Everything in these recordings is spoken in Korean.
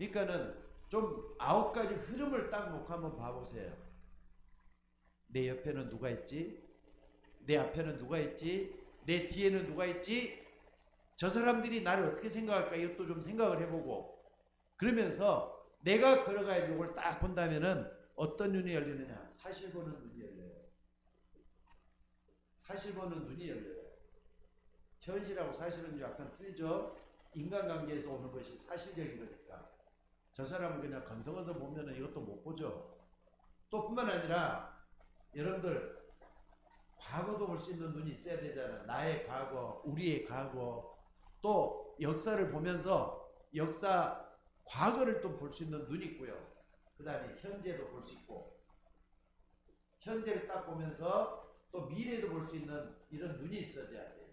그러니까는 좀 9가지 흐름을 딱 놓고 한번 봐보세요. 내 옆에는 누가 있지? 내 앞에는 누가 있지? 내 뒤에는 누가 있지? 저 사람들이 나를 어떻게 생각할까? 이것도 좀 생각을 해보고, 그러면서 내가 걸어갈 이걸 딱 본다면은 어떤 눈이 열리느냐? 사실 보는 눈이 열려요. 사실 보는 눈이 열려요. 현실하고 사실은 약간 틀리죠? 인간관계에서 오는 것이 사실적이니까. 저 사람은 그냥 건성어서 보면은 이것도 못 보죠. 또 뿐만 아니라 여러분들 과거도 볼 수 있는 눈이 있어야 되잖아요. 나의 과거, 우리의 과거, 또 역사를 보면서 역사 과거를 또 볼 수 있는 눈이 있고요. 그 다음에 현재도 볼 수 있고, 현재를 딱 보면서 또 미래도 볼 수 있는 이런 눈이 있어져야 돼요.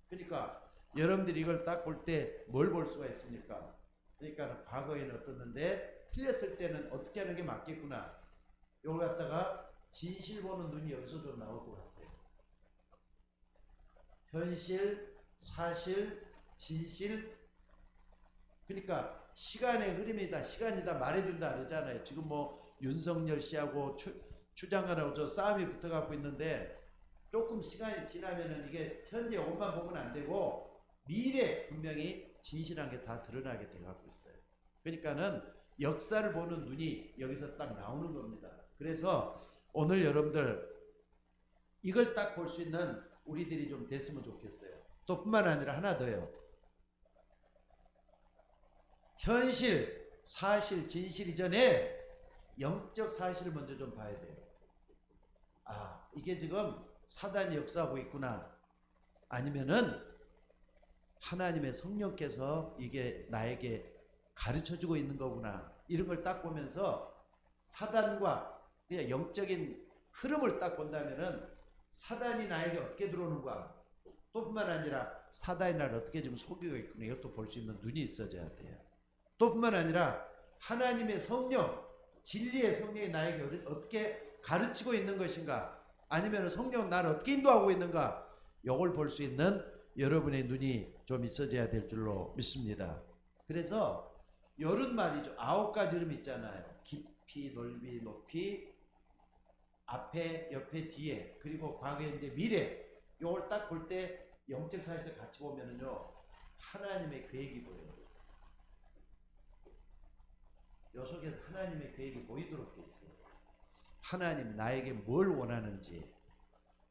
그러니까 여러분들이 이걸 딱 볼 때 뭘 볼 수가 있습니까? 그러니까 과거에는 어떻는데 틀렸을 때는 어떻게 하는 게 맞겠구나. 이걸 갖다가 진실 보는 눈이 여기서 좀 나올 것 같아요. 현실, 사실, 진실. 그러니까 시간의 흐름이다, 시간이다 말해준다 그러잖아요. 지금 뭐 윤석열 씨하고 추장관하고 저 싸움이 붙어갖고 있는데, 조금 시간이 지나면은 이게 현재 옷만 보면 안 되고 미래 분명히 진실한 게 다 드러나게 돼 갖고 있어요. 그러니까는 역사를 보는 눈이 여기서 딱 나오는 겁니다. 그래서 오늘 여러분들 이걸 딱 볼 수 있는 우리들이 좀 됐으면 좋겠어요. 또 뿐만 아니라 하나 더요. 현실, 사실, 진실 이전에 영적 사실을 먼저 좀 봐야 돼요. 아, 이게 지금 사단이 역사하고 있구나. 아니면은 하나님의 성령께서 이게 나에게 가르쳐주고 있는 거구나. 이런 걸 딱 보면서 사단과 그냥 영적인 흐름을 딱 본다면은 사단이 나에게 어떻게 들어오는가, 또 뿐만 아니라 사단이 나를 어떻게 좀 속이고 있구나. 이것도 볼 수 있는 눈이 있어져야 돼요. 또 뿐만 아니라 하나님의 성령, 진리의 성령이 나에게 어떻게 가르치고 있는 것인가, 아니면 성령은 나를 어떻게 인도하고 있는가, 이걸 볼 수 있는 여러분의 눈이 좀 있어져야 될 줄로 믿습니다. 그래서 이런 말이죠. 9가지 흐름 있잖아요. 깊이, 넓이, 높이, 앞에, 옆에, 뒤에, 그리고 과거, 현재, 미래. 이걸 딱 볼 때 영적 사실을 같이 보면은요, 하나님의 계획이 보여요. 요 속에서 하나님의 계획이 보이도록 돼 있어요. 하나님 나에게 뭘 원하는지,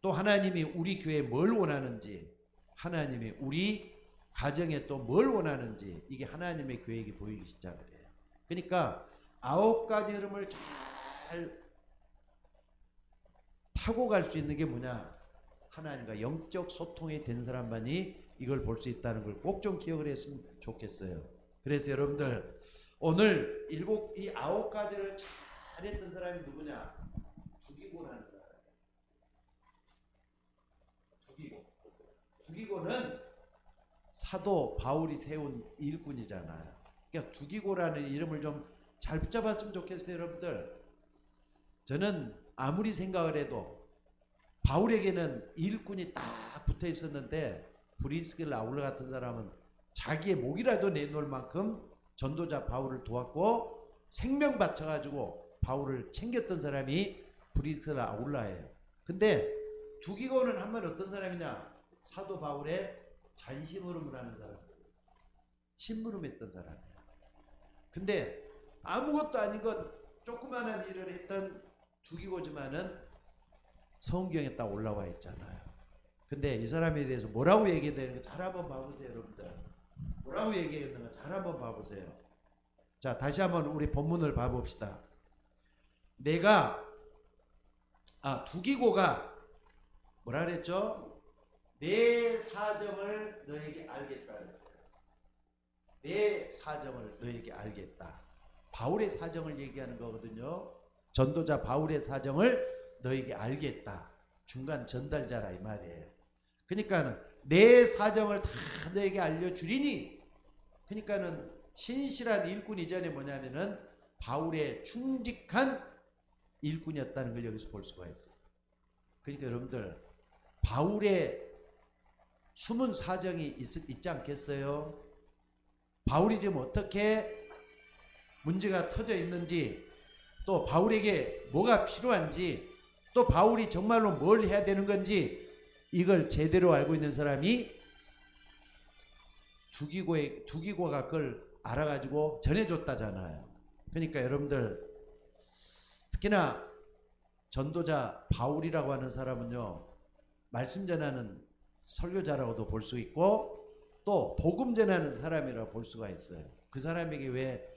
또 하나님이 우리 교회에 뭘 원하는지, 하나님이 우리 가정에 또 뭘 원하는지, 이게 하나님의 계획이 보이기 시작을 해요. 그러니까 9가지 흐름을 잘 타고 갈 수 있는 게 뭐냐? 하나님과 영적 소통이 된 사람만이 이걸 볼 수 있다는 걸 꼭 좀 기억을 했으면 좋겠어요. 그래서 여러분들 오늘 이 9가지를 잘했던 사람이 누구냐? 두기고라는 사람. 두기고는 사도 바울이 세운 일꾼이잖아요. 그러니까 두기고라는 이름을 좀 잘 붙잡았으면 좋겠어요, 여러분들. 저는 아무리 생각을 해도 바울에게는 일꾼이 딱 붙어 있었는데, 브리스길라 아울러 같은 사람은 자기의 목이라도 내놓을 만큼 전도자 바울을 도왔고 생명 바쳐가지고 바울을 챙겼던 사람이 브리스길라 아울러예요. 근데 두기고는 한번 어떤 사람이냐? 사도 바울의 잔심으름을 하는 사람, 심부름했던 사람이에요. 근데 아무것도 아닌 것 조그마한 일을 했던 두기고지만은 성경에 딱 올라와 있잖아요. 근데 이 사람에 대해서 뭐라고 얘기되는 거 잘 한번 봐보세요, 여러분들. 뭐라고 얘기하는 거 잘 한번 봐보세요. 자, 다시 한번 우리 본문을 봐봅시다. 두기고가 뭐라 그랬죠? 내 사정을 너에게 알겠다 그랬어요. 내 사정을 너에게 알겠다. 바울의 사정을 얘기하는 거거든요. 전도자 바울의 사정을 너에게 알겠다. 중간 전달자라 이 말이에요. 그러니까는 내 사정을 다 너에게 알려주리니, 그러니까는 신실한 일꾼 이전에 뭐냐면은 바울의 충직한 일꾼이었다는 걸 여기서 볼 수가 있어요. 그러니까 여러분들 바울의 숨은 사정이 있지 않겠어요? 바울이 지금 어떻게 문제가 터져 있는지, 또 바울에게 뭐가 필요한지, 또 바울이 정말로 뭘 해야 되는 건지 이걸 제대로 알고 있는 사람이 두기고가 그걸 알아가지고 전해줬다잖아요. 그러니까 여러분들, 특히나 전도자 바울이라고 하는 사람은요, 말씀 전하는 설교자라고도 볼 수 있고 또 복음 전하는 사람이라고 볼 수가 있어요. 그 사람에게 왜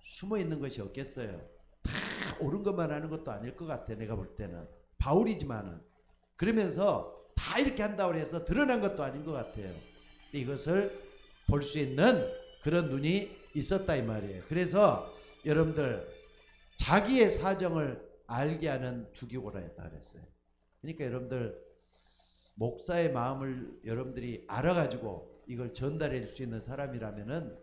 숨어 있는 것이 없겠어요? 다 옳은 것만 하는 것도 아닐 것 같아, 내가 볼 때는. 바울이지만은. 그러면서 다 이렇게 한다고 해서 드러난 것도 아닌 것 같아요. 이것을 볼 수 있는 그런 눈이 있었다 이 말이에요. 그래서 여러분들, 자기의 사정을 알게 하는 두기고라 했다 그랬어요. 그러니까 여러분들, 목사의 마음을 여러분들이 알아가지고 이걸 전달해 줄 수 있는 사람이라면은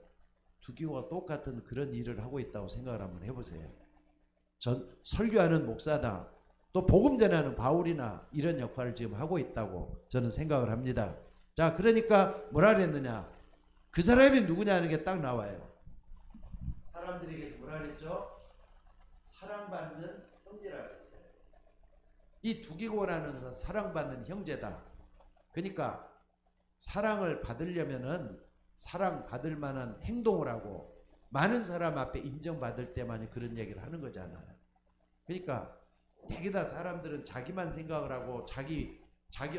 두기고와 똑같은 그런 일을 하고 있다고 생각을 한번 해보세요. 설교하는 목사다, 또 복음 전하는 바울이나 이런 역할을 지금 하고 있다고 저는 생각을 합니다. 자, 그러니까 뭐라 그랬느냐, 그 사람이 누구냐 하는 게 딱 나와요. 사람들에게서 뭐라 그랬죠? 사랑받는 형제라고 했어요. 이 두기고라는 사람 사랑받는 형제다. 그러니까 사랑을 받으려면은 사랑받을 만한 행동을 하고 많은 사람 앞에 인정받을 때만 그런 얘기를 하는 거잖아요. 그러니까 대개다 사람들은 자기만 생각을 하고 자기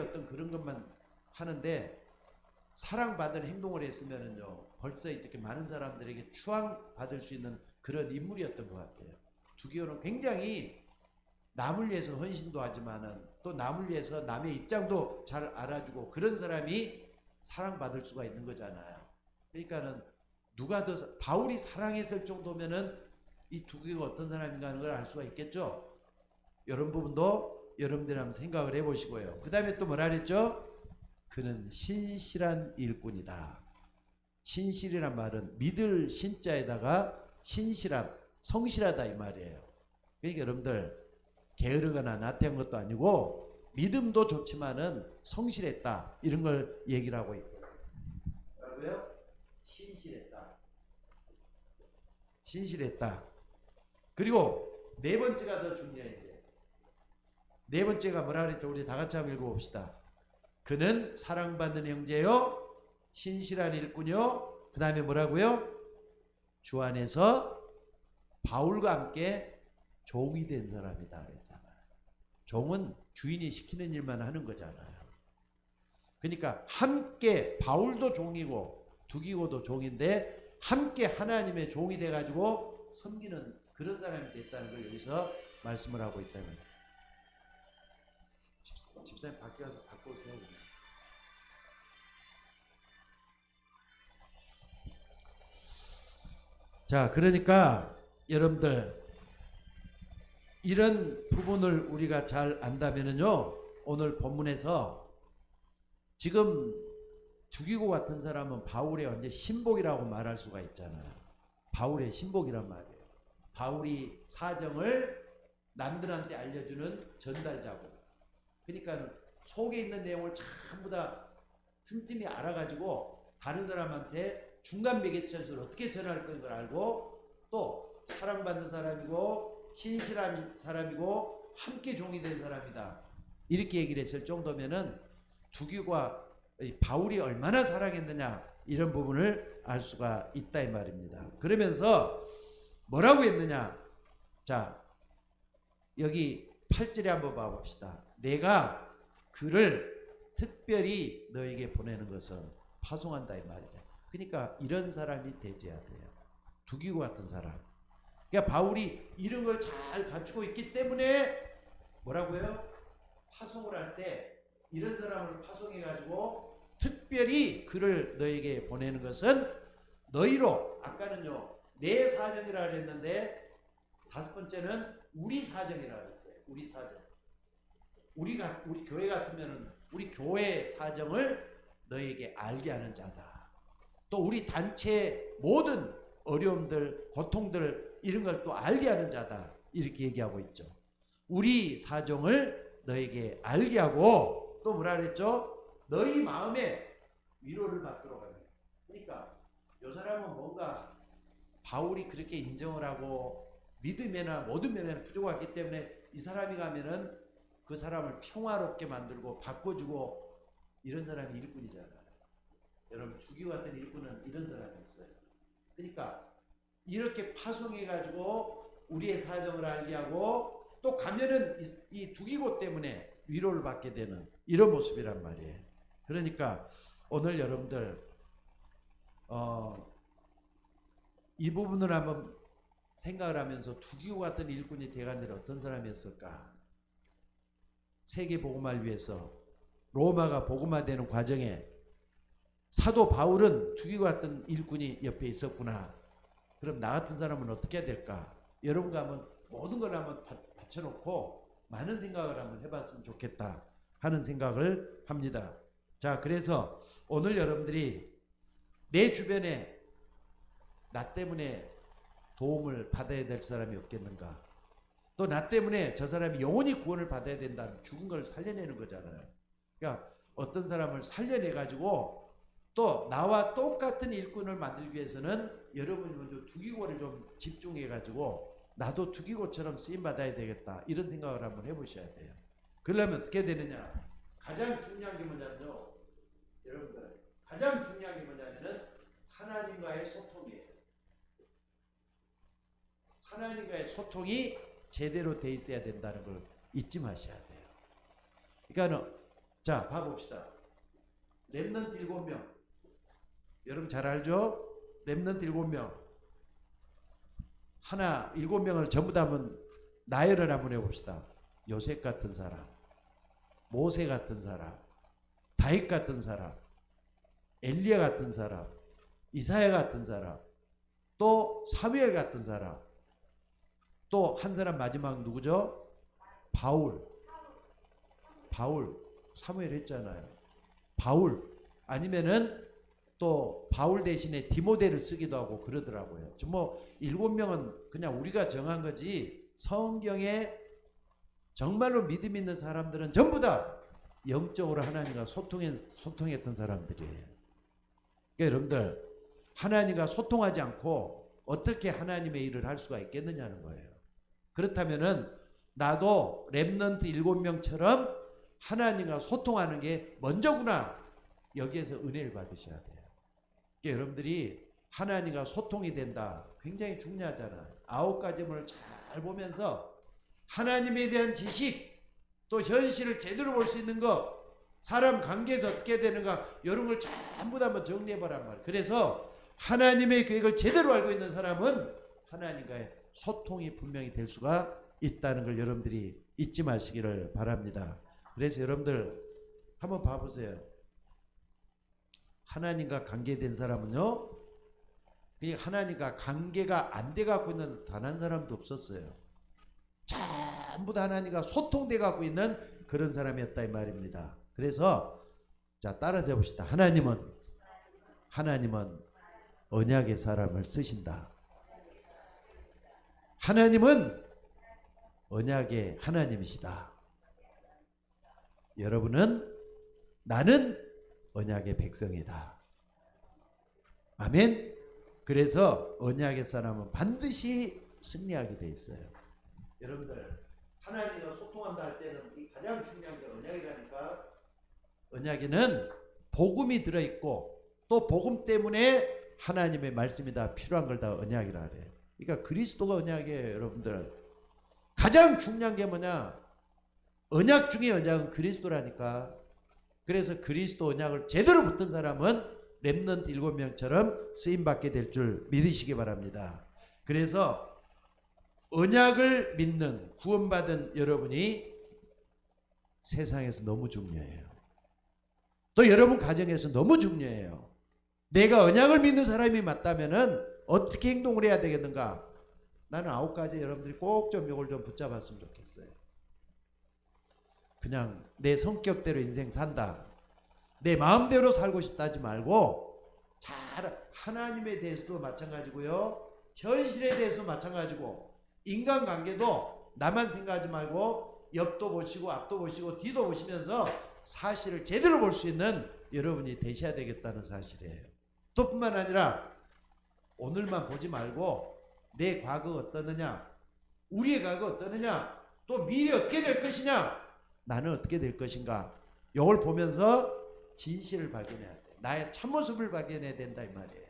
어떤 그런 것만 하는데, 사랑받을 행동을 했으면은요, 벌써 이렇게 많은 사람들에게 추앙받을 수 있는 그런 인물이었던 것 같아요. 두기고는 굉장히 남을 위해서 헌신도 하지만은 또 남을 위해서 남의 입장도 잘 알아주고 그런 사람이 사랑받을 수가 있는 거잖아요. 그러니까는 누가 더 바울이 사랑했을 정도면은 이 두기고가 어떤 사람인가 하는 걸 알 수가 있겠죠. 이런 부분도 여러분들이 한번 생각을 해보시고요. 그 다음에 또 뭐라 그랬죠? 그는 신실한 일꾼이다. 신실이란 말은 믿을 신자에다가 신실한, 성실하다 이 말이에요. 그러니까 여러분들, 게으르거나 나태한 것도 아니고 믿음도 좋지만은 성실했다, 이런 걸 얘기를 하고 있고. 뭐라고요? 신실했다. 신실했다. 그리고 네 번째가 더 중요해요. 네 번째가 뭐라 그랬죠? 우리 다 같이 한번 읽어봅시다. 그는 사랑받는 형제요, 신실한 일꾼요, 그 다음에 뭐라고요? 주 안에서 바울과 함께 종이 된 사람이다 그랬잖아요. 종은 주인이 시키는 일만 하는 거잖아요. 그러니까 함께, 바울도 종이고 두기고도 종인데 함께 하나님의 종이 돼가지고 섬기는 그런 사람이 됐다는 걸 여기서 말씀을 하고 있다는. 집사님 밖에 가서 바꿔오세요. 자, 그러니까 여러분들, 이런 부분을 우리가 잘 안다면은요, 오늘 본문에서 지금 두기고 같은 사람은 바울의 완전 신복이라고 말할 수가 있잖아요. 바울의 신복이란 말이에요. 바울이 사정을 남들한테 알려주는 전달자고, 그러니까 속에 있는 내용을 전부 다 틈틈이 알아가지고 다른 사람한테 중간 매개체로 어떻게 전할 걸 알고, 또 사랑받는 사람이고 신실한 사람이고 함께 종이 된 사람이다, 이렇게 얘기를 했을 정도면은 두기고와 바울이 얼마나 사랑했느냐, 이런 부분을 알 수가 있다 이 말입니다. 그러면서 뭐라고 했느냐, 자 여기 8절에 한번 봐봅시다. 내가 그를 특별히 너에게 보내는 것을 파송한다 이 말이죠. 그러니까 이런 사람이 되어야 돼요. 두기고 같은 사람. 그러니까 바울이 이런 걸 잘 갖추고 있기 때문에 뭐라고요? 파송을 할 때 이런 사람을 파송해 가지고 특별히 그를 너에게 보내는 것은 너희로, 아까는요 내 사정이라 그랬는데 다섯 번째는 우리 사정이라 그랬어요. 우리 사정. 우리 교회 같으면은 우리 교회 사정을 너에게 알게 하는 자다. 또 우리 단체의 모든 어려움들, 고통들, 이런 걸 또 알게 하는 자다, 이렇게 얘기하고 있죠. 우리 사정을 너에게 알게 하고, 또 뭐라 그랬죠? 너희 마음에 위로를 받도록 하는. 그러니까 이 사람은 뭔가 바울이 그렇게 인정을 하고 믿음에나 모든 면에는 부족하기 때문에 이 사람이 가면은 그 사람을 평화롭게 만들고 바꿔주고 이런 사람이 일꾼이잖아요. 여러분 주교 같은 일꾼은 이런 사람이 있어요. 그러니까 이렇게 파송해가지고 우리의 사정을 알게 하고 또 가면은 이 두기고 때문에 위로를 받게 되는 이런 모습이란 말이에요. 그러니까 오늘 여러분들 이 부분을 한번 생각을 하면서 두기고 같은 일꾼이 대간들이 어떤 사람이었을까? 세계 복음화를 위해서 로마가 복음화되는 과정에 사도 바울은 두기고 같은 일꾼이 옆에 있었구나. 그럼 나 같은 사람은 어떻게 해야 될까? 여러분과 한번 모든 걸 한번 받쳐놓고 많은 생각을 한번 해봤으면 좋겠다 하는 생각을 합니다. 자, 그래서 오늘 여러분들이 내 주변에 나 때문에 도움을 받아야 될 사람이 없겠는가? 또 나 때문에 저 사람이 영원히 구원을 받아야 된다는 죽은 걸 살려내는 거잖아요. 그러니까 어떤 사람을 살려내가지고 또 나와 똑같은 일꾼을 만들기 위해서는 여러분이 먼저 두기고를 좀 집중해가지고 나도 두기고처럼 쓰임받아야 되겠다 이런 생각을 한번 해보셔야 돼요. 그러려면 어떻게 되느냐? 가장 중요한 게 뭐냐면요, 여러분들 가장 중요한 게 뭐냐면은 하나님과의 소통이에요. 하나님과의 소통이 제대로 돼 있어야 된다는 걸 잊지 마셔야 돼요. 그러니까 자 봐봅시다. 렘넌트 7명 여러분 잘 알죠? 렘넌트 7명 하나 7명을 전부 다 한번 나열을 한번 해봅시다. 요셉 같은 사람, 모세 같은 사람, 다윗 같은 사람, 엘리야 같은 사람, 이사야 같은 사람, 또 사무엘 같은 사람, 또 한 사람 마지막 누구죠? 바울 사무엘 했잖아요. 바울 아니면은 또 바울 대신에 디모데를 쓰기도 하고 그러더라고요. 뭐 7명은 그냥 우리가 정한 거지 성경에 정말로 믿음 있는 사람들은 전부 다 영적으로 하나님과 소통했던 사람들이에요. 그러니까 여러분들 하나님과 소통하지 않고 어떻게 하나님의 일을 할 수가 있겠느냐는 거예요. 그렇다면은 나도 렘넌트 7명처럼 하나님과 소통하는 게 먼저구나. 여기에서 은혜를 받으셔야 돼요. 그러니까 여러분들이 하나님과 소통이 된다. 굉장히 중요하잖아요. 9가지문을 잘 보면서 하나님에 대한 지식, 또 현실을 제대로 볼 수 있는 것, 사람 관계에서 어떻게 되는가 이런 걸 전부 다 한번 정리해보란 말이에요. 그래서 하나님의 계획을 제대로 알고 있는 사람은 하나님과의 소통이 분명히 될 수가 있다는 걸 여러분들이 잊지 마시기를 바랍니다. 그래서 여러분들 한번 봐보세요. 하나님과 관계된 사람은요, 하나님과 관계가 안 돼 갖고 있는 단 한 사람도 없었어요. 전부 다 하나님과 소통돼 갖고 있는 그런 사람이었다 이 말입니다. 그래서 자 따라서 봅시다. 하나님은 언약의 사람을 쓰신다. 하나님은 언약의 하나님이시다. 여러분은 나는 언약의 백성이다. 아멘. 그래서 언약의 사람은 반드시 승리하게 돼 있어요. 여러분들 하나님과 소통한다 할 때는 이 가장 중요한 게 언약이라니까. 언약에는 복음이 들어있고 또 복음 때문에 하나님의 말씀이 다 필요한 걸 다 언약이라 그래요. 그러니까 그리스도가 언약이에요. 여러분들 가장 중요한 게 뭐냐? 언약 중에 언약은 그리스도라니까. 그래서 그리스도 언약을 제대로 붙든 사람은 렘넌트 7명처럼 쓰임받게 될 줄 믿으시기 바랍니다. 그래서 언약을 믿는 구원받은 여러분이 세상에서 너무 중요해요. 또 여러분 가정에서 너무 중요해요. 내가 언약을 믿는 사람이 맞다면은 어떻게 행동을 해야 되겠는가? 나는 9가지 여러분들이 꼭 좀 이걸 좀 붙잡았으면 좋겠어요. 그냥 내 성격대로 인생 산다, 내 마음대로 살고 싶다 하지 말고 잘 하나님에 대해서도 마찬가지고요, 현실에 대해서 마찬가지고, 인간관계도 나만 생각하지 말고 옆도 보시고 앞도 보시고 뒤도 보시면서 사실을 제대로 볼 수 있는 여러분이 되셔야 되겠다는 사실이에요. 또 뿐만 아니라 오늘만 보지 말고 내 과거가 어떠느냐, 우리의 과거가 어떠느냐, 또 미래 어떻게 될 것이냐, 나는 어떻게 될 것인가, 이걸 보면서 진실을 발견해야 돼. 나의 참모습을 발견해야 된다 이 말이에요.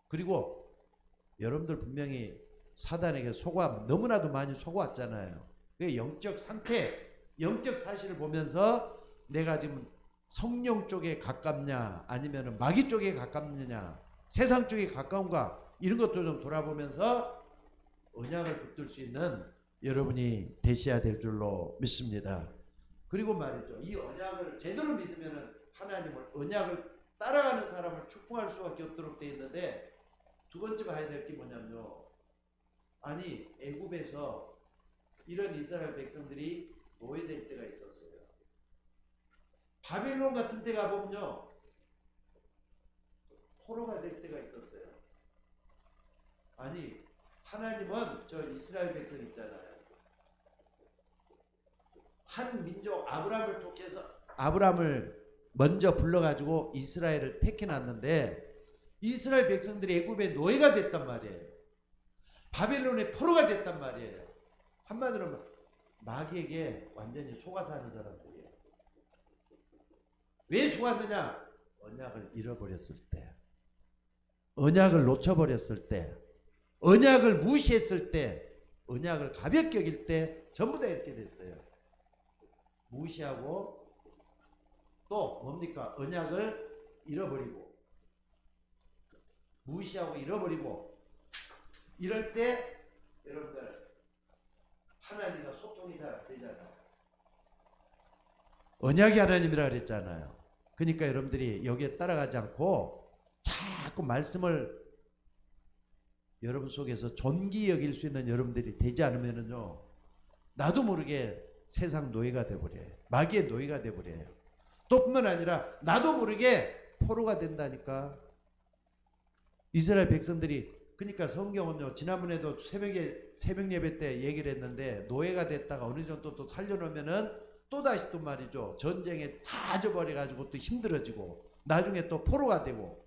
그리고 여러분들 분명히 사단에게 너무나도 많이 속아왔잖아요. 그 영적 상태, 영적 사실을 보면서 내가 지금 성령 쪽에 가깝냐 아니면 마귀 쪽에 가깝느냐, 세상 쪽에 가까운가, 이런 것도 좀 돌아보면서 언약을 붙들 수 있는 여러분이 되셔야 될 줄로 믿습니다. 그리고 말이죠, 이 언약을 제대로 믿으면 하나님을, 언약을 따라가는 사람을 축복할 수밖에 없도록 되어 있는데, 두 번째 봐야 될 게 뭐냐면요, 아니 애굽에서 이런 이스라엘 백성들이 노예될 때가 있었어요. 바벨론 같은 데 가보면요 포로가 될 때가 있었어요. 아니 하나님은 저 이스라엘 백성 있잖아요, 한 민족 아브라함을 통해서, 아브라함을 먼저 불러가지고 이스라엘을 택해놨는데 이스라엘 백성들이 애굽의 노예가 됐단 말이에요. 바벨론의 포로가 됐단 말이에요. 한마디로 마귀에게 완전히 속아서 하는 사람들이에요. 왜 속았느냐? 언약을 잃어버렸을 때, 언약을 놓쳐버렸을 때, 언약을 무시했을 때, 언약을 가볍게 여길 때 전부 다 이렇게 됐어요. 무시하고 또 뭡니까? 언약을 잃어버리고, 무시하고 잃어버리고, 이럴 때 여러분들 하나님과 소통이 잘 안 되잖아요. 언약이 하나님이라 그랬잖아요. 그러니까 여러분들이 여기에 따라가지 않고 자꾸 말씀을 여러분 속에서 존귀 여길 수 있는 여러분들이 되지 않으면은요, 나도 모르게 세상 노예가 돼버려요. 마귀의 노예가 돼버려요. 또 뿐만 아니라 나도 모르게 포로가 된다니까. 이스라엘 백성들이, 그러니까 성경은요, 지난번에도 새벽 예배 때 얘기를 했는데, 노예가 됐다가 어느 정도 또 살려놓으면은 또 다시 또 말이죠, 전쟁에 다 져버려가지고 또 힘들어지고 나중에 또 포로가 되고,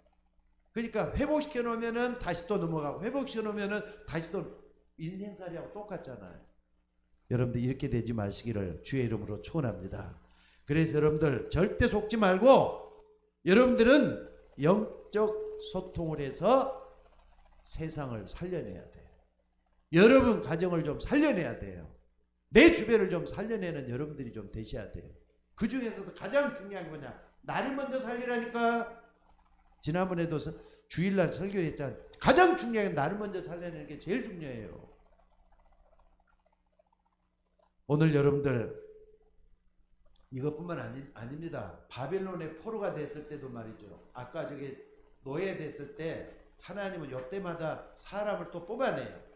그러니까 회복시켜 놓으면은 다시 또 넘어가고, 회복시켜 놓으면은 다시 또 인생살이하고 똑같잖아요. 여러분들 이렇게 되지 마시기를 주의 이름으로 축원합니다. 그래서 여러분들 절대 속지 말고, 여러분들은 영적 소통을 해서 세상을 살려내야 돼요. 여러분 가정을 좀 살려내야 돼요. 내 주변을 좀 살려내는 여러분들이 좀 되셔야 돼요. 그 중에서도 가장 중요한 게 뭐냐? 나를 먼저 살리라니까. 지난번에도 주일날 설교를 했잖아요. 가장 중요한 게 나를 먼저 살려내는 게 제일 중요해요. 오늘 여러분들 이것뿐만 아닙니다. 바벨론의 포로가 됐을 때도 말이죠, 아까 저기 노예 됐을 때 하나님은 요때마다 사람을 또 뽑아내요.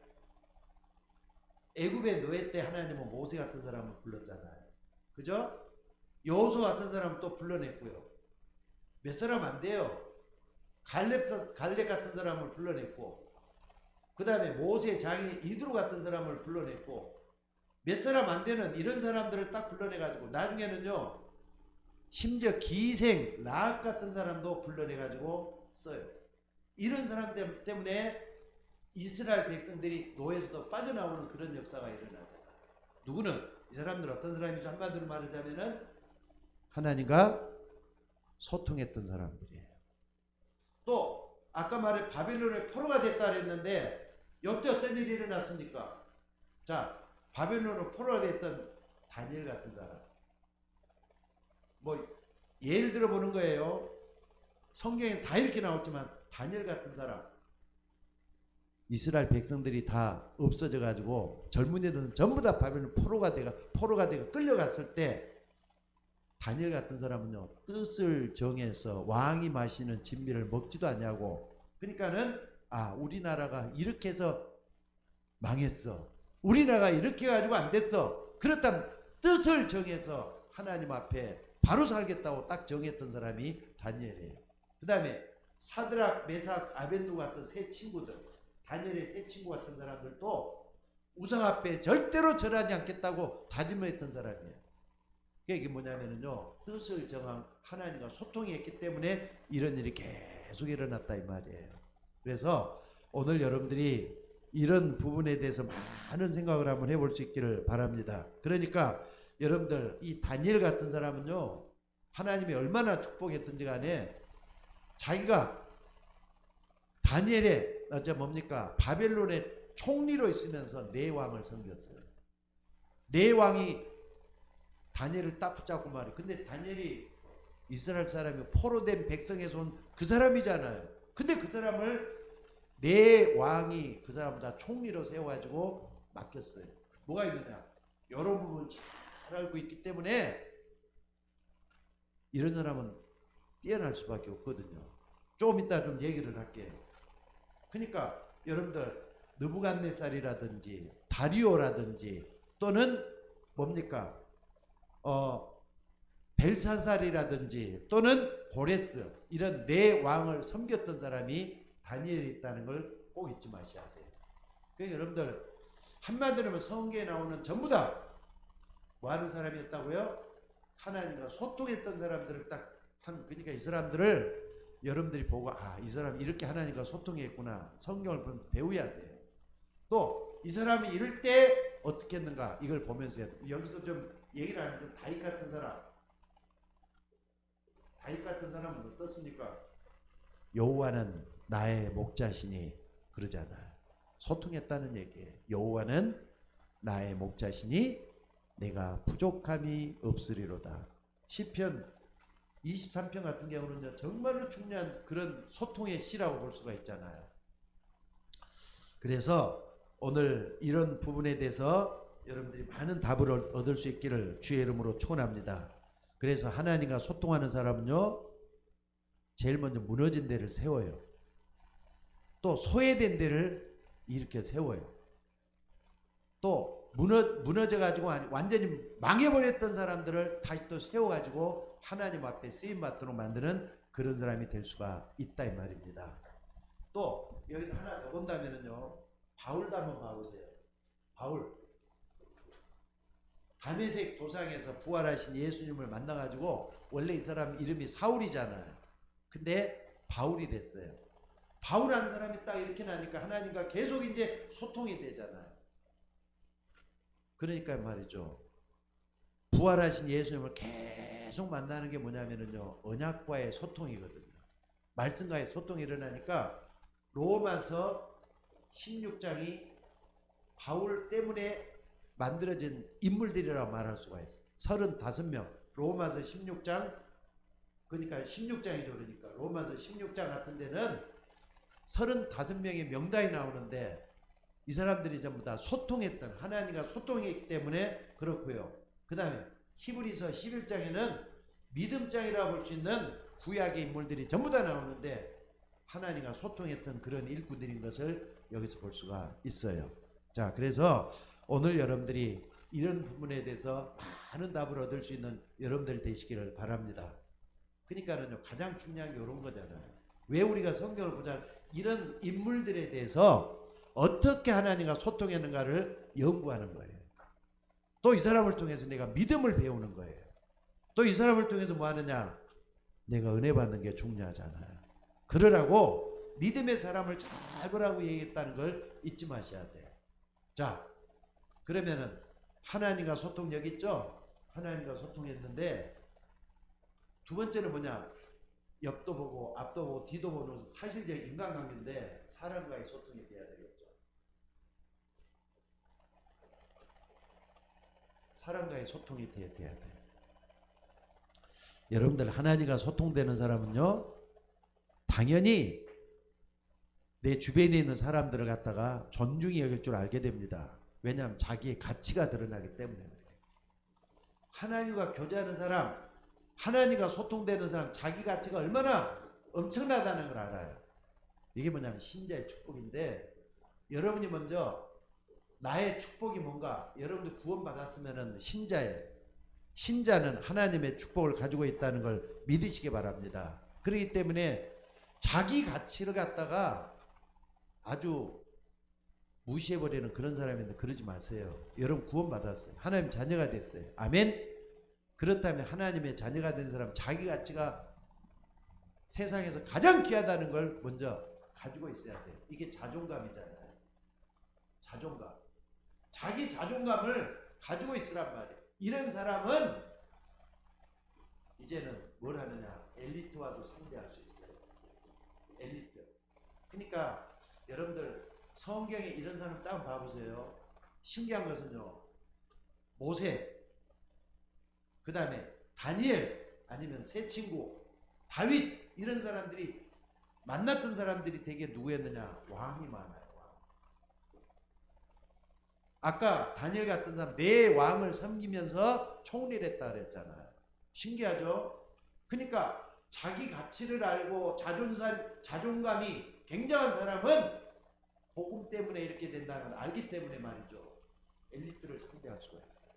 애굽의 노예 때 하나님은 모세 같은 사람을 불렀잖아요. 그죠? 여호수아 같은 사람을 또 불러냈고요. 몇 사람 안 돼요. 갈렙 같은 사람을 불러냈고, 그 다음에 모세 장인 이드로 같은 사람을 불러냈고, 몇 사람 안 되는 이런 사람들을 딱 불러내가지고, 나중에는요 심지어 기생 라합 같은 사람도 불러내가지고 써요. 이런 사람 때문에 이스라엘 백성들이 노예에서도 빠져나오는 그런 역사가 일어나잖아요. 누구는, 이 사람들 어떤 사람이죠? 한마디로 말하자면은 하나님과 소통했던 사람들이에요. 또 아까 말해 바벨론의 포로가 됐다 그랬는데, 역대 어떤 일이 일어났습니까? 자, 바벨론의 포로가 됐던 다니엘 같은 사람, 뭐 예를 들어 보는 거예요. 성경에 다 이렇게 나왔지만 다니엘 같은 사람, 이스라엘 백성들이 다 없어져 가지고 젊은이들은 전부 다 바벨론 포로가 되고 끌려갔을 때, 다니엘 같은 사람은요 뜻을 정해서 왕이 마시는 진미를 먹지도 않냐고. 그러니까는 우리나라가 이렇게 해서 망했어, 우리나라가 이렇게 해가지고 안 됐어, 그렇다면 뜻을 정해서 하나님 앞에 바로 살겠다고 딱 정했던 사람이 다니엘이에요. 그 다음에 사드락, 메삭, 아벤누고 같은 세 친구들, 다니엘의 세 친구 같은 사람들도 우상 앞에 절대로 절하지 않겠다고 다짐을 했던 사람이에요. 이게 뭐냐면요, 뜻을 정한 하나님과 소통이 했기 때문에 이런 일이 계속 일어났다 이 말이에요. 그래서 오늘 여러분들이 이런 부분에 대해서 많은 생각을 한번 해볼 수 있기를 바랍니다. 그러니까 여러분들 이 다니엘 같은 사람은요, 하나님이 얼마나 축복했든지 간에 자기가 다니엘의 뭡니까 바벨론의 총리로 있으면서 네 왕을 섬겼어요. 네 왕이 다니엘을 딱 붙잡고 말이에요. 근데 다니엘이 이스라엘 사람이 포로된 백성에서 온 그 사람이잖아요. 근데 그 사람을 네 왕이 그 사람을 다 총리로 세워가지고 맡겼어요. 뭐가 있느냐? 여러 부분 잘 알고 있기 때문에 이런 사람은 뛰어날 수밖에 없거든요. 조금 이따 좀 얘기를 할게요. 그러니까 여러분들 느부갓네살이라든지 다리오라든지 또는 뭡니까 벨사살이라든지 또는 고레스 이런 네 왕을 섬겼던 사람이 다니엘이 있다는 걸 꼭 잊지 마셔야 돼요. 그러니까 여러분들 한마디로 성경에 나오는 전부 다 뭐 하는 사람이었다고요? 하나님과 소통했던 사람들을 딱 그러니까 이 사람들을 여러분들이 보고 이 사람이 이렇게 하나님과 소통했구나. 성경을 보면 배워야 돼요. 또 이 사람이 이럴 때 어떻게 했는가 이걸 보면서 여기서 좀 얘기를 하는 다윗 같은 사람. 다윗 같은 사람은 어떻습니까? 여호와는 나의 목자시니 그러잖아요. 소통했다는 얘기예요. 여호와는 나의 목자시니 내가 부족함이 없으리로다. 시편 23편 같은 경우는 정말로 중요한 그런 소통의 시라고 볼 수가 있잖아요. 그래서 오늘 이런 부분에 대해서 여러분들이 많은 답을 얻을 수 있기를 주의 이름으로 축원합니다. 그래서 하나님과 소통하는 사람은요, 제일 먼저 무너진 데를 세워요. 또 소외된 데를 일으켜 세워요. 또 무너져가지고 완전히 망해버렸던 사람들을 다시 또 세워가지고 하나님 앞에 쓰임받도록 만드는 그런 사람이 될 수가 있다 이 말입니다. 또 여기서 하나 더 본다면은요, 바울도 한번 봐보세요. 바울 다메섹 도상에서 부활하신 예수님을 만나가지고 원래 이 사람 이름이 사울이잖아요. 근데 바울이 됐어요. 바울한 사람이 딱 이렇게 나니까 하나님과 계속 이제 소통이 되잖아요. 그러니까 말이죠. 부활하신 예수님을 계속 만나는 게 뭐냐면은요, 언약과의 소통이거든요. 말씀과의 소통이 일어나니까 로마서 16장이 바울 때문에 만들어진 인물들이라고 말할 수가 있어요. 35명. 로마서 16장, 그러니까 16장이죠. 그러니까 로마서 16장 같은 데는 35명의 명단이 나오는데 이 사람들이 전부 다 소통했던, 하나님과 소통했기 때문에 그렇고요. 그 다음에 히브리서 11장에는 믿음장이라고 볼 수 있는 구약의 인물들이 전부 다 나오는데 하나님과 소통했던 그런 일꾼들인 것을 여기서 볼 수가 있어요. 자, 그래서 오늘 여러분들이 이런 부분에 대해서 많은 답을 얻을 수 있는 여러분들 되시기를 바랍니다. 그러니까는요, 가장 중요한 게 이런 거잖아요. 왜 우리가 성경을 보자, 이런 인물들에 대해서 어떻게 하나님과 소통했는가를 연구하는 거예요. 또 이 사람을 통해서 내가 믿음을 배우는 거예요. 또 이 사람을 통해서 뭐 하느냐, 내가 은혜 받는 게 중요하잖아요. 그러라고 믿음의 사람을 잘 보라고 얘기했다는 걸 잊지 마셔야 돼요. 자, 그러면은 하나님과 소통 여기 있죠? 하나님과 소통했는데 두 번째는 뭐냐? 옆도 보고 앞도 보고 뒤도 보는 사실적인 인간관계인데 사람과의 소통이 돼야 되겠죠. 사람과의 소통이 돼야 돼요. 여러분들 하나님과 소통되는 사람은요, 당연히 내 주변에 있는 사람들을 갖다가 존중히 여길 줄 알게 됩니다. 왜냐하면 자기의 가치가 드러나기 때문에 그래요. 하나님과 교제하는 사람, 하나님과 소통되는 사람, 자기 가치가 얼마나 엄청나다는 걸 알아요. 이게 뭐냐면 신자의 축복인데, 여러분이 먼저 나의 축복이 뭔가, 여러분도 구원받았으면 신자예요. 신자는 하나님의 축복을 가지고 있다는 걸 믿으시기 바랍니다. 그렇기 때문에 자기 가치를 갖다가 아주 무시해버리는 그런 사람인데 그러지 마세요. 여러분 구원받았어요. 하나님 자녀가 됐어요. 아멘. 그렇다면 하나님의 자녀가 된 사람, 자기 가치가 세상에서 가장 귀하다는 걸 먼저 가지고 있어야 돼요. 이게 자존감이잖아요. 자존감. 자기 자존감을 가지고 있으란 말이에요. 이런 사람은 이제는 뭘 하느냐? 엘리트와도 상대할 수 있어요. 엘리트. 그러니까 여러분들 성경에 이런 사람 딱 봐보세요. 신기한 것은요. 모세, 그 다음에 다니엘, 아니면 세 친구, 다윗, 이런 사람들이 만났던 사람들이 되게 누구였느냐? 왕이 많아요. 왕. 아까 다니엘 같은 사람 네 왕을 섬기면서 총리를 했다 그랬잖아요. 신기하죠? 그러니까 자기 가치를 알고 자존감이 굉장한 사람은 복음 때문에 이렇게 된다는 걸 알기 때문에 말이죠. 엘리트를 상대할 수가 있어요.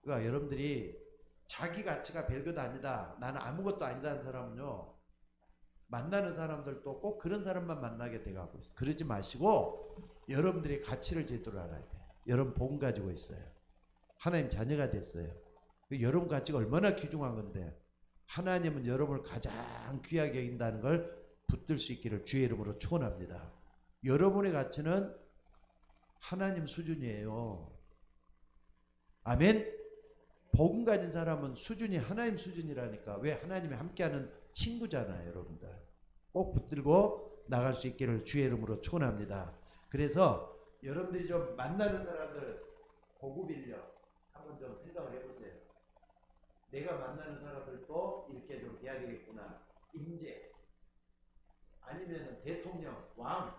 그러니까 여러분들이 자기 가치가 별것 아니다, 나는 아무것도 아니다는 사람은요, 만나는 사람들도 꼭 그런 사람만 만나게 돼가고 있어요. 그러지 마시고 여러분들이 가치를 제대로 알아야 돼요. 여러분 복음 가지고 있어요. 하나님 자녀가 됐어요. 여러분 가치가 얼마나 귀중한 건데, 하나님은 여러분을 가장 귀하게 여긴다는 걸 붙들 수 있기를 주의 이름으로 축원합니다. 여러분의 가치는 하나님 수준이에요. 아멘. 복음 가진 사람은 수준이 하나님 수준이라니까. 왜? 하나님이 함께하는 친구잖아요. 여러분들 꼭 붙들고 나갈 수 있기를 주의 이름으로 축원합니다. 그래서 여러분들이 좀 만나는 사람들 고급 인력 한번 좀 생각을 해보세요. 내가 만나는 사람들도 이렇게 좀 돼야 되겠구나. 임재, 아니면 대통령, 왕,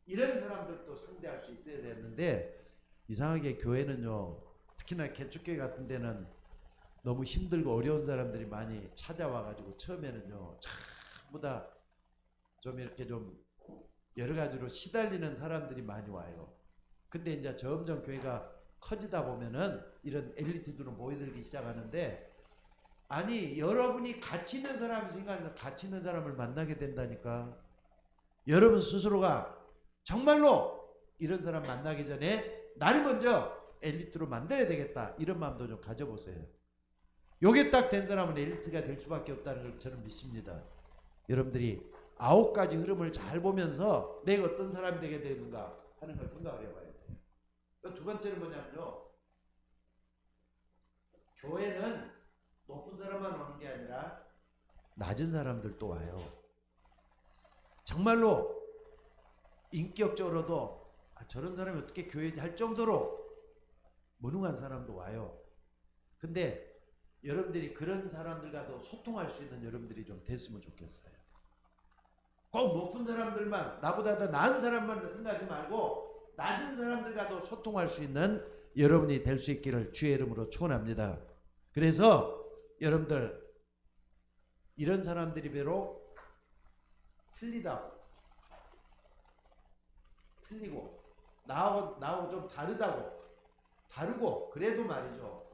이런 사람들도 상대할 수 있어야 되는데, 이상하게 교회는요, 특히나 개축교회 같은 데는 너무 힘들고 어려운 사람들이 많이 찾아와가지고 처음에는요, 전부 다 좀 이렇게 좀 여러 가지로 시달리는 사람들이 많이 와요. 근데 이제 점점 교회가 커지다 보면은 이런 엘리트들은 모여들기 시작하는데, 아니 여러분이 가치 있는 사람이 생각해서 가치 있는 사람을 만나게 된다니까. 여러분 스스로가 정말로 이런 사람 만나기 전에 나를 먼저 엘리트로 만들어야 되겠다, 이런 마음도 좀 가져보세요. 요게 딱 된 사람은 엘리트가 될 수밖에 없다는 걸 저는 믿습니다. 여러분들이 9가지 흐름을 잘 보면서 내가 어떤 사람이 되게 되는가 하는 걸 생각을 해봐야 돼요. 두 번째는 뭐냐면요, 교회는 높은 사람만 오는 게 아니라 낮은 사람들도 와요. 정말로 인격적으로도 저런 사람이 어떻게 교회에 할 정도로 무능한 사람도 와요. 근데 여러분들이 그런 사람들과도 소통할 수 있는 여러분들이 좀 됐으면 좋겠어요. 꼭 높은 사람들만, 나보다 더 나은 사람만 생각하지 말고 낮은 사람들과도 소통할 수 있는 여러분이 될 수 있기를 주의 이름으로 축원합니다. 그래서 여러분들 이런 사람들이 비록 틀리고 나하고 좀 다르고 그래도 말이죠,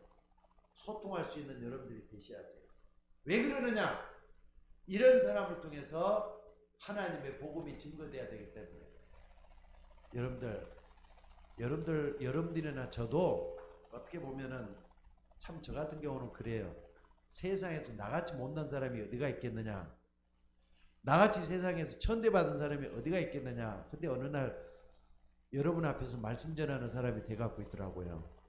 소통할 수 있는 여러분들이 되셔야 돼요. 왜 그러느냐? 이런 사람을 통해서 하나님의 복음이 증거돼야 되기 때문에. 여러분들이나 저도 어떻게 보면은 참 저 같은 경우는 그래요. 세상에서 나같이 못난 사람이 어디가 있겠느냐, 나같이 세상에서 천대받은 사람이 어디가 있겠느냐. 근데 어느 날 여러분 앞에서 말씀 전하는 사람이 돼갖고 있더라고요.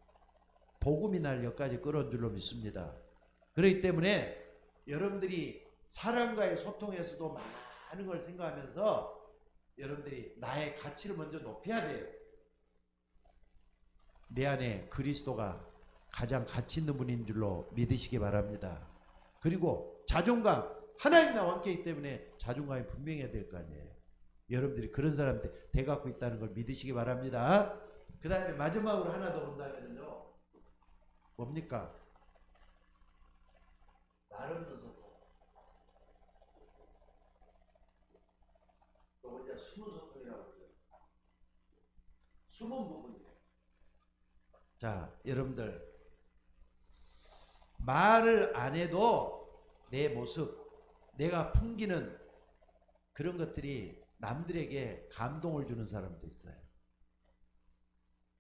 복음이 날 여기까지 끌어온 줄로 믿습니다. 그렇기 때문에 여러분들이 사람과의 소통에서도 많은 걸 생각하면서 여러분들이 나의 가치를 먼저 높여야 돼요. 내 안에 그리스도가 가장 가치 있는 분인 줄로 믿으시기 바랍니다. 그리고 자존감, 하나님 나와 함께 있기 때문에 자존감이 분명해야 될 거 아니에요. 여러분들이 그런 사람 돼갖고 있다는 걸 믿으시기 바랍니다. 그 다음에 마지막으로 하나 더 본다면요, 뭡니까? 말 없는 소통. 또 이제 숨은 소통이라고 그러죠. 숨은 부분이에요. 자, 여러분들 말을 안 해도 내 모습, 내가 풍기는 그런 것들이 남들에게 감동을 주는 사람도 있어요.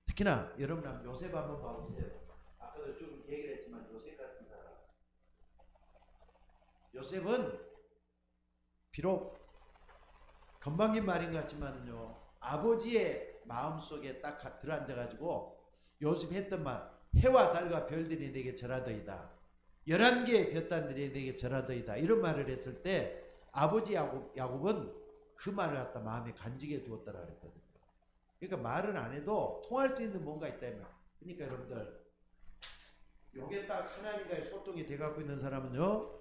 특히나 여러분 요셉 한번 봐보세요. 아까도 좀 얘기를 했지만 요셉 같은 사람. 요셉은 비록 건방진 말인 것 같지만은요, 아버지의 마음속에 딱 들어앉아가지고 요셉 했던 말, 해와 달과 별들이 내게 절하더이다, 11개의 볕단들이 내게 절하더이다, 이런 말을 했을 때 아버지 야곱은 그 말을 갖다 마음에 간직해 두었다라 그랬거든요. 그러니까 말은 안 해도 통할 수 있는 뭔가 있다면, 그러니까 여러분들 요게 딱 하나님과의 소통이 돼갖고 있는 사람은요,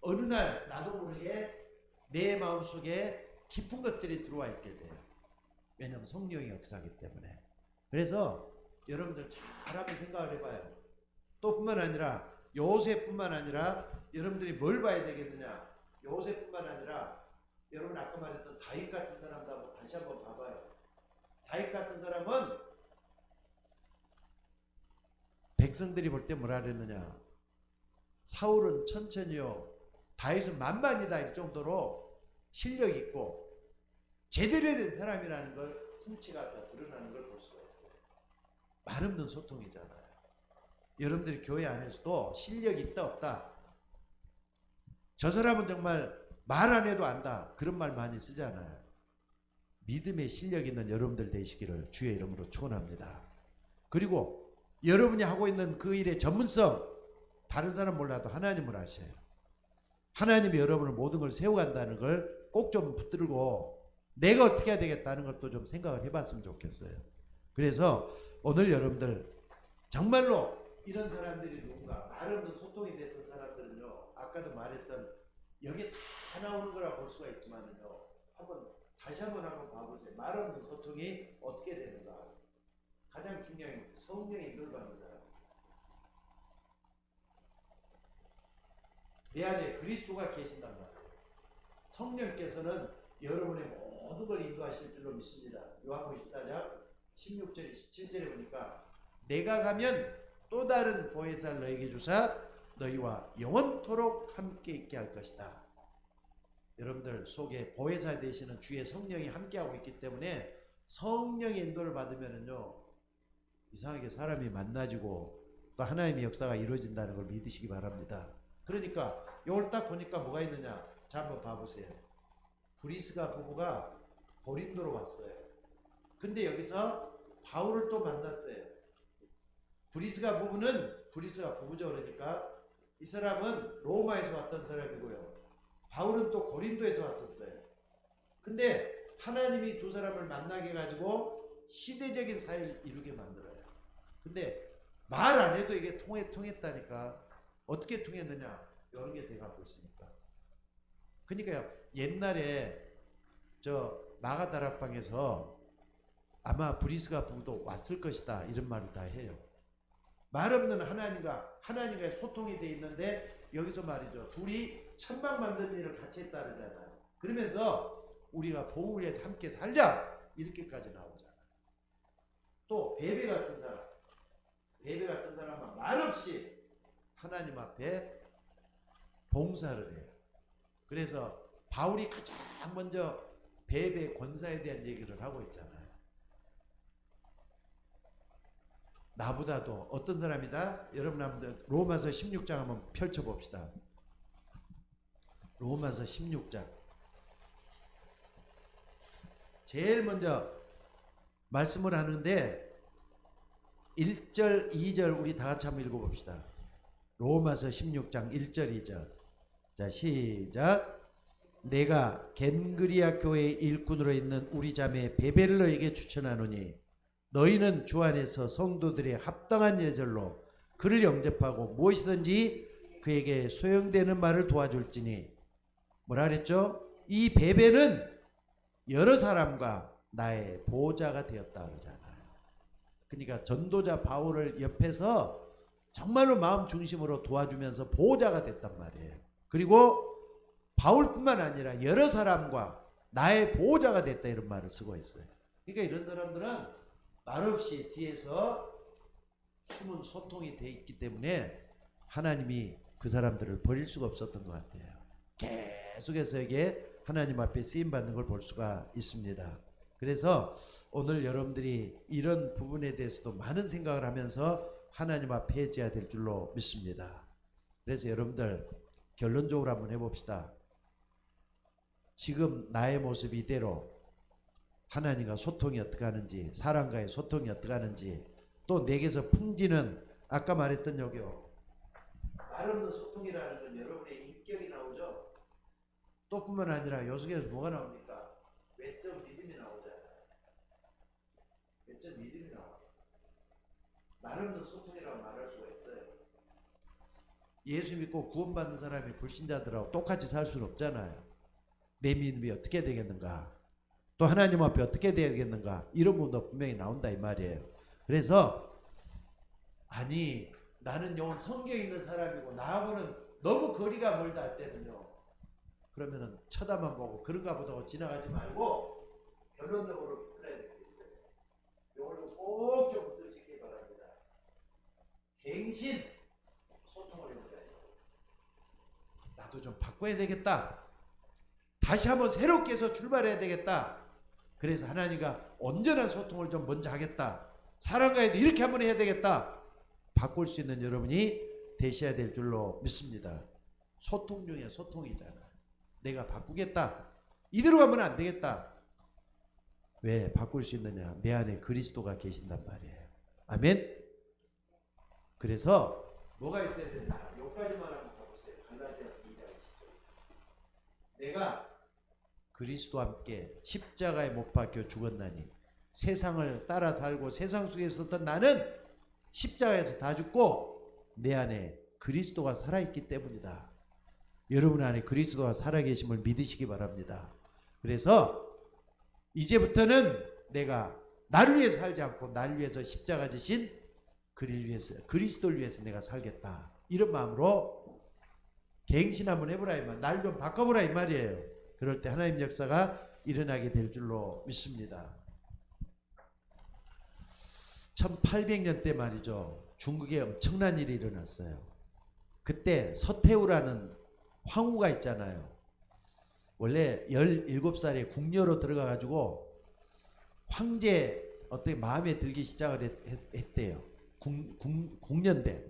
어느 날 나도 모르게 내 마음속에 깊은 것들이 들어와 있게 돼요. 왜냐하면 성령의 역사이기 때문에. 그래서 여러분들 잘 한번 생각을 해봐요. 또 뿐만 아니라 요셉뿐만 아니라 여러분들이 뭘 봐야 되겠느냐, 요셉뿐만 아니라 여러분 아까 말했던 다윗 같은 사람도 한번 다시 한번 봐봐요. 다윗 같은 사람은 백성들이 볼 때 뭐라 그랬느냐, 사울은 천천히요, 다윗은 만만이다, 이 정도로 실력 있고 제대로 된 사람이라는 걸 풍치가 다 드러나는 걸 볼 수가 있어요. 말 없는 소통이잖아요. 여러분들이 교회 안에서도 실력이 있다 없다, 저 사람은 정말 말 안 해도 안다, 그런 말 많이 쓰잖아요. 믿음의 실력 있는 여러분들 되시기를 주의 이름으로 축원합니다. 그리고 여러분이 하고 있는 그 일의 전문성, 다른 사람 몰라도 하나님을 아셔요. 하나님이 여러분을 모든 걸 세워간다는 걸 꼭 좀 붙들고 내가 어떻게 해야 되겠다는 것도 좀 생각을 해봤으면 좋겠어요. 그래서 오늘 여러분들 정말로 이런 사람들이 누군가, 말 없는 소통이 됐던 사람들은요, 아까도 말했던 여기에 다 나오는 거라 볼 수가 있지만은요, 다시 한번 봐보세요. 말 없는 소통이 어떻게 되는가. 가장 중요한 건 성령의 인도를 받는 사람. 내 안에 그리스도가 계신단 말이에요. 성령께서는 여러분의 모든 걸 인도하실 줄로 믿습니다. 요한복음 14장 16절 17절에 보니까 내가 가면 또 다른 보혜사를 너에게 주사 너희와 영원토록 함께 있게 할 것이다. 여러분들 속에 보혜사 되시는 주의 성령이 함께하고 있기 때문에 성령의 인도를 받으면은요, 이상하게 사람이 만나지고 또 하나님의 역사가 이루어진다는 걸 믿으시기 바랍니다. 그러니까 이걸 딱 보니까 뭐가 있느냐, 자 한번 봐보세요. 브리스가 부부가 고린도로 왔어요. 근데 여기서 바울을 또 만났어요. 브리스가 부부죠. 그러니까 이 사람은 로마에서 왔던 사람이고요, 바울은 또 고린도에서 왔었어요. 근데 하나님이 두 사람을 만나게 해가지고 시대적인 사이를 이루게 만들어요. 근데 말 안 해도 이게 통했다니까. 어떻게 통했느냐, 이런 게 돼가고 있으니까. 그러니까요, 옛날에 저 마가다락방에서 아마 브리스가 부부도 왔을 것이다, 이런 말을 다 해요. 말 없는 하나님과의 소통이 돼 있는데 여기서 말이죠, 둘이 천막 만드는 일을 같이 했다 그러잖아요. 그러면서 우리가 복음을 위해서 함께 살자, 이렇게까지 나오잖아요. 또 베베 같은 사람은 말없이 하나님 앞에 봉사를 해요. 그래서 바울이 가장 먼저 베베 권사에 대한 얘기를 하고 있잖아요. 나보다도 어떤 사람이다? 여러분 한번 로마서 16장 한번 펼쳐봅시다. 로마서 16장 제일 먼저 말씀을 하는데 1절 2절 우리 다 같이 한번 읽어봅시다. 로마서 16장 1절 2절. 자 시작. 내가 겐그리아 교회의 일꾼으로 있는 우리 자매 베베를 너에게 추천하노니 너희는 주 안에서 성도들의 합당한 예절로 그를 영접하고 무엇이든지 그에게 소용되는 말을 도와줄지니, 뭐라 그랬죠? 이 베베는 여러 사람과 나의 보호자가 되었다 그러잖아요. 그러니까 전도자 바울을 옆에서 정말로 마음 중심으로 도와주면서 보호자가 됐단 말이에요. 그리고 바울뿐만 아니라 여러 사람과 나의 보호자가 됐다, 이런 말을 쓰고 있어요. 그러니까 이런 사람들은 말없이 뒤에서 숨은 소통이 돼 있기 때문에 하나님이 그 사람들을 버릴 수가 없었던 것 같아요. 계속해서 이게 하나님 앞에 쓰임받는 걸 볼 수가 있습니다. 그래서 오늘 여러분들이 이런 부분에 대해서도 많은 생각을 하면서 하나님 앞에 해줘야 될 줄로 믿습니다. 그래서 여러분들 결론적으로 한번 해봅시다. 지금 나의 모습 이대로 하나님과 소통이 어떻게 하는지, 사람과의 소통이 어떻게 하는지, 또 내게서 풍기는 아까 말했던 여기요, 말 없는 소통이라는 건 여러분의 인격이 나오죠. 또 뿐만 아니라 요 속에서 뭐가 나옵니까? 외적 믿음이 나오잖아요. 외적 믿음이 나와요. 말 없는 소통이라고 말할 수가 있어요. 예수 믿고 구원받는 사람이 불신자들하고 똑같이 살 수는 없잖아요. 내 믿음이 어떻게 되겠는가, 또 하나님 앞에 어떻게 되겠는가, 이런 부분도 분명히 나온다 이 말이에요. 그래서 아니 나는 요 성경 있는 사람이고 나하고는 너무 거리가 멀다 할 때는요, 그러면은 쳐다만 보고 그런가 보다 하고 지나가지 말고 결론적으로 풀어야 되겠어요. 요거는 꼭 좀 들으시기 바랍니다. 갱신 소통을 해보자. 나도 좀 바꿔야 되겠다, 다시 한번 새롭게 해서 출발해야 되겠다. 그래서 하나님과 온전한 소통을 좀 먼저 하겠다, 사람과도 이렇게 한번 해야 되겠다, 바꿀 수 있는 여러분이 되셔야 될 줄로 믿습니다. 소통 중에 소통이잖아. 내가 바꾸겠다, 이대로 가면 안 되겠다. 왜 바꿀 수 있느냐? 내 안에 그리스도가 계신단 말이에요. 아멘. 그래서 뭐가 있어야 되냐? 여기까지만 한번 가보세요. 갈라디아서 2장 10절. 내가 그리스도와 함께 십자가에 못 박혀 죽었나니 세상을 따라 살고 세상 속에 있었던 나는 십자가에서 다 죽고 내 안에 그리스도가 살아있기 때문이다. 여러분 안에 그리스도가 살아계심을 믿으시기 바랍니다. 그래서 이제부터는 내가 나를 위해 살지 않고 나를 위해서 십자가 지신 그리스도를 위해서 내가 살겠다, 이런 마음으로 갱신 한번 해보라 이 말, 날 좀 바꿔보라 이 말이에요. 그럴 때 하나님 역사가 일어나게 될 줄로 믿습니다. 1800년 때 말이죠, 중국에 엄청난 일이 일어났어요. 그때 서태후라는 황후가 있잖아요. 원래 17살에 궁녀로 들어가 가지고 황제 어떻게 마음에 들기 시작을 했대요. 궁녀인데.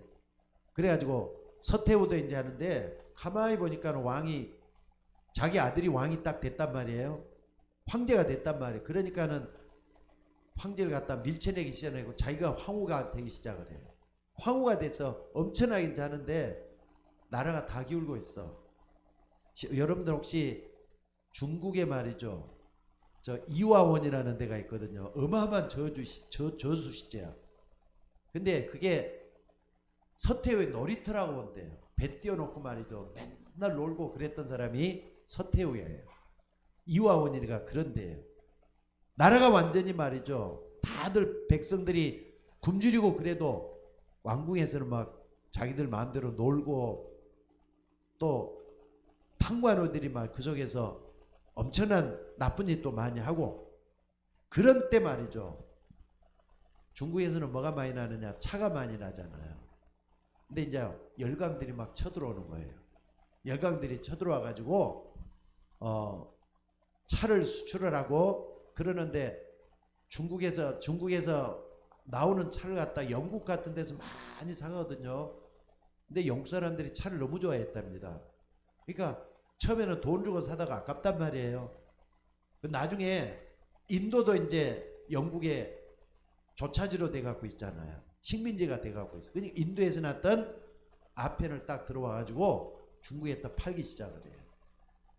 그래가지고 서태후도 이제 하는데, 가만히 보니까 왕이, 자기 아들이 왕이 딱 됐단 말이에요. 황제가 됐단 말이에요. 그러니까는 황제를 갖다 밀쳐내기 시작하고 자기가 황후가 되기 시작을 해요. 황후가 돼서 엄청나게 하는데 나라가 다 기울고 있어. 여러분들 혹시 중국에 말이죠, 저 이화원이라는 데가 있거든요. 어마어마한 저수시제야. 근데 그게 서태후의 놀이터라고 본대요. 배 띄워놓고 말이죠, 맨날 놀고 그랬던 사람이 서태후예요. 이화원이가 그런 데예요. 나라가 완전히 말이죠, 다들 백성들이 굶주리고 그래도 왕궁에서는 막 자기들 마음대로 놀고, 또 탕관호들이 막 그 속에서 엄청난 나쁜 짓도 많이 하고, 그런 때 말이죠, 중국에서는 뭐가 많이 나느냐? 차가 많이 나잖아요. 근데 이제 열강들이 막 쳐들어오는 거예요. 열강들이 쳐들어와 가지고 차를 수출을 하고 그러는데, 중국에서 나오는 차를 갖다 영국 같은 데서 많이 사거든요. 근데 영국 사람들이 차를 너무 좋아했답니다. 그러니까 처음에는 돈 주고 사다가 아깝단 말이에요. 나중에 인도도 이제 영국의 조차지로 돼갖고 있잖아요. 식민지가 돼갖고 있어. 그러니까 인도에서 났던 아펜을 딱 들어와가지고 중국에 딱 팔기 시작을 해요.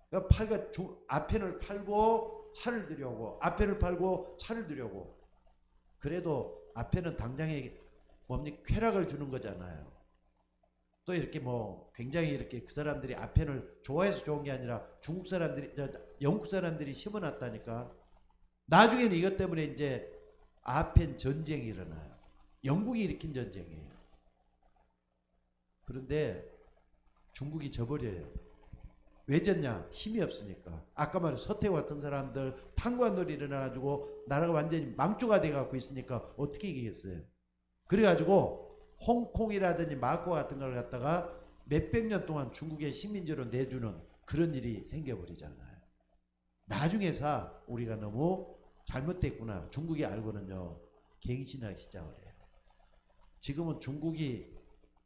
그러니까 아펜을 팔고 차를 들여오고, 아펜을 팔고 차를 들여오고. 그래도 아펜은 당장에 뭡니까? 쾌락을 주는 거잖아요. 또 이렇게 뭐 굉장히 이렇게 그 사람들이 아펜을 좋아해서 좋은 게 아니라 영국 사람들이 심어놨다니까. 나중에는 이것 때문에 이제 아펜 전쟁이 일어나요. 영국이 일으킨 전쟁이에요. 그런데 중국이 져버려요. 왜 졌냐? 힘이 없으니까. 아까 말한 서태후 같은 사람들 탕관놀이 일어나가지고 나라가 완전히 망조가 돼갖고 있으니까 어떻게 이기겠어요? 그래가지고 홍콩이라든지 마코 같은 걸 갖다가 몇백 년 동안 중국의 식민지로 내주는 그런 일이 생겨버리잖아요. 나중에서 우리가 너무 잘못됐구나, 중국이 알고는요, 갱신하기 시작을 해요. 지금은 중국이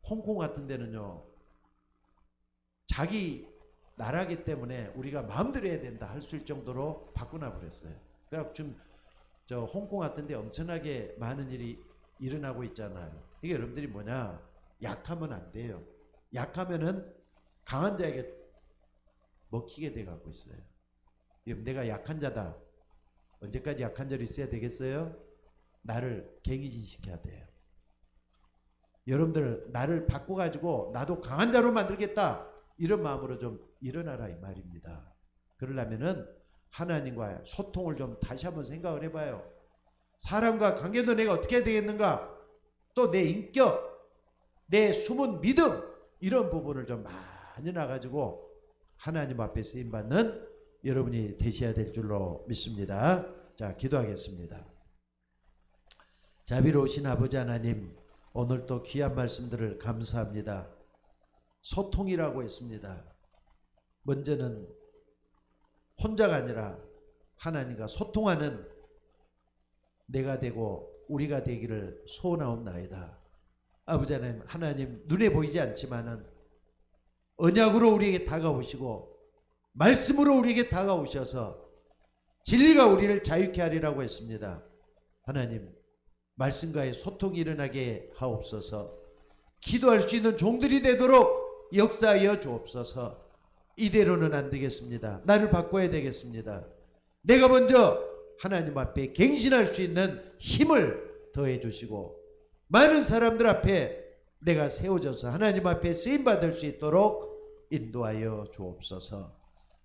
홍콩 같은 데는요, 자기 나라기 때문에 우리가 마음대로 해야 된다 할 수 있을 정도로 바꾸나 버렸어요. 그래서 지금 저 홍콩 같은 데 엄청나게 많은 일이 일어나고 있잖아요. 이게 여러분들이 뭐냐? 약하면 안 돼요. 약하면은 강한 자에게 먹히게 돼 갖고 있어요. 내가 약한 자다. 언제까지 약한 자로 있어야 되겠어요? 나를 갱신시켜야 돼요. 여러분들 나를 바꿔가지고 나도 강한 자로 만들겠다. 이런 마음으로 좀 일어나라 이 말입니다. 그러려면은 하나님과 소통을 좀 다시 한번 생각을 해봐요. 사람과 관계도 내가 어떻게 해야 되겠는가? 또 내 인격, 내 숨은 믿음 이런 부분을 좀 많이 나가지고 하나님 앞에 쓰임받는 여러분이 되셔야 될 줄로 믿습니다. 자, 기도하겠습니다. 자비로우신 아버지 하나님, 오늘 또 귀한 말씀들을 감사합니다. 소통이라고 했습니다. 먼저는 혼자가 아니라 하나님과 소통하는 내가 되고 우리가 되기를 소원하옵나이다. 아버지 하나님, 하나님 눈에 보이지 않지만은 언약으로 우리에게 다가오시고 말씀으로 우리에게 다가오셔서 진리가 우리를 자유케 하리라고 했습니다. 하나님, 말씀과의 소통이 일어나게 하옵소서. 기도할 수 있는 종들이 되도록 역사하여 주옵소서. 이대로는 안 되겠습니다. 나를 바꿔야 되겠습니다. 내가 먼저 하나님 앞에 갱신할 수 있는 힘을 더해 주시고 많은 사람들 앞에 내가 세워져서 하나님 앞에 쓰임받을 수 있도록 인도하여 주옵소서.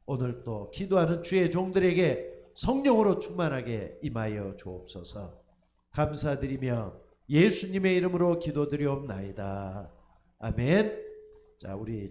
오늘 또 기도하는 주의 종들에게 성령으로 충만하게 임하여 주옵소서. 감사드리며 예수님의 이름으로 기도드리옵나이다. 아멘. 자, 우리